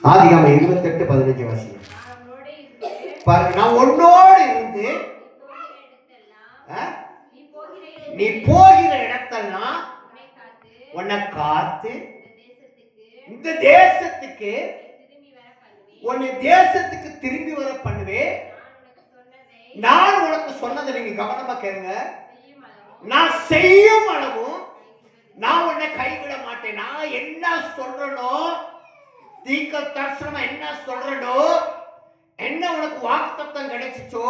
ஆதிகாமம் 28:15 வாசிங்க. பாருங்க, நான் உன்னோடு இருந்து நீ போகிற இடத்தெல்லாம் உன்னை காத்து இந்த தேசத்துக்கு உன்னை தேசத்துக்கு திரும்பி வர பண்ணுவேன். நான் உனக்கு சொன்னதை நீங்க கவனமா கேளுங்க. நான் செய்யும் அளவும் நான் உன்னை கைவிட மாட்டேன். நான் என்ன சொல்றனோ, தீர்க்க தரிசனமா என்ன சொல்றனோ, என்ன உனக்கு வாக்குத்தத்தம் கிடைச்சிச்சோ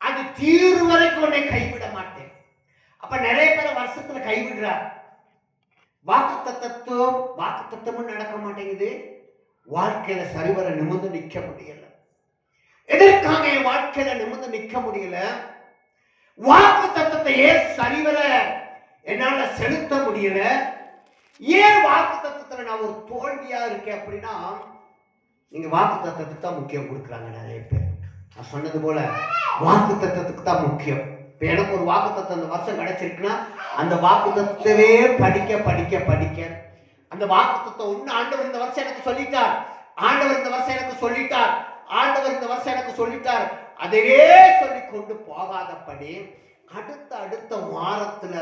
அது தீர்வு வரைக்கும் உன்னை கைவிட மாட்டேன். அப்ப நிறைய பேர் வருஷத்துல கைவிடுறார். வாக்குத்தத்தமும் நடக்க மாட்டேங்குது. வாழ்க்கையில சரிவர நிமிர்ந்து நிற்க முடியல. எதற்காக என் வாழ்க்கையில நிமிர்ந்து நிற்க முடியல? வாக்குத்தத்தத்தை ஏன் சரிவர என்னால செலுத்த முடியல? ஏன் வாக்குத்தத்தத்துல நான் ஒரு தோல்வியா இருக்கேன் அப்படின்னா, நீங்க வாக்குத்தத்தத்துக்கு தான் முக்கியம் கொடுக்குறாங்க நிறைய பேர். நான் சொன்னது போல வாக்குத்தத்தத்துக்கு தான் முக்கியம். இப்ப எனக்கு ஒரு வாக்குத்தத்தம் இந்த வருஷம் கிடைச்சிருக்குன்னா அந்த வாக்குத்தத்தவே படிக்க படிக்க படிக்க அந்த வாக்குத்தத்தம் ஒண்ணு ஆண்டவர் இந்த வருஷம் எனக்கு சொல்லிட்டார், ஆண்டவர் இந்த வருஷம் எனக்கு சொல்லிட்டார், ஆண்டவர் இந்த வருஷம் எனக்கு சொல்லிட்டார், அதையே சொல்லி கொண்டு போகாதபடி அடுத்த வாரத்துல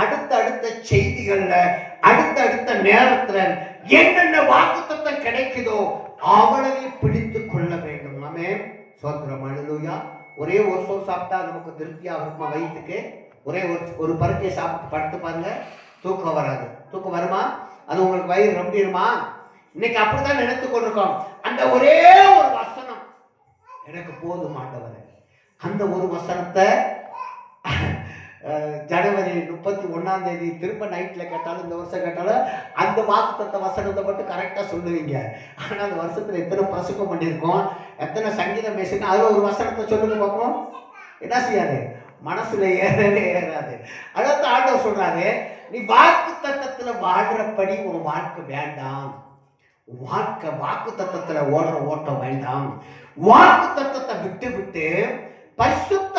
அடுத்த செய்திகள்ல அடுத்த நேரத்துல என்னென்ன வாக்குத்தத்தம் கிடைக்குதோ அவளையே பிடித்து கொள்ள வேண்டும். ஆமென். சோத்திரம். அல்லேலூயா. ஒரே ஒரு சோறு சாப்பிட்டா நமக்கு திருப்தியா இருக்குமா? வயிற்றுக்கு ஒரே ஒரு பருக்கையை சாப்பிட்டு படுத்து பாருங்க, தூக்கம் வராது. தூக்கம் வருமா? அது உங்களுக்கு வயிறு ரொம்பிடுமா? இன்னைக்கு அப்படித்தான் நினைத்து கொண்டிருக்கோம். அந்த ஒரே ஒரு வசனம் எனக்கு போதும் ஆண்டவரே. அந்த ஒரு வசனத்தை ஜனவரி 31 திரும்ப நைட்ல கேட்டாலும் இந்த வருஷம் கேட்டாலும் அந்த வாக்குத்தத்த வசனத்தை மட்டும் கரெக்டா சொல்லுவீங்க. ஆனா அந்த வருஷத்துல எத்தனை பிரசங்கம் பண்ணியிருக்கோம், எத்தனை சங்கீதம் பேசினா அதுல ஒரு வசனத்தை சொல்லுங்க பார்ப்போம். என்ன செய்யாது? மனசுல ஏறவே ஏறாது. அதாவது ஆண்டவர் சொல்றாரு, நீ வாக்குத்தத்தத்துல வாழ்றபடி உன் வாழ்க்கை வேண்டாம். வாக்குத்தத்தத்துல ஓடுற ஓட்டம் வேண்டாம். வாக்குத்தத்தத்தை விட்டு பரிசுத்த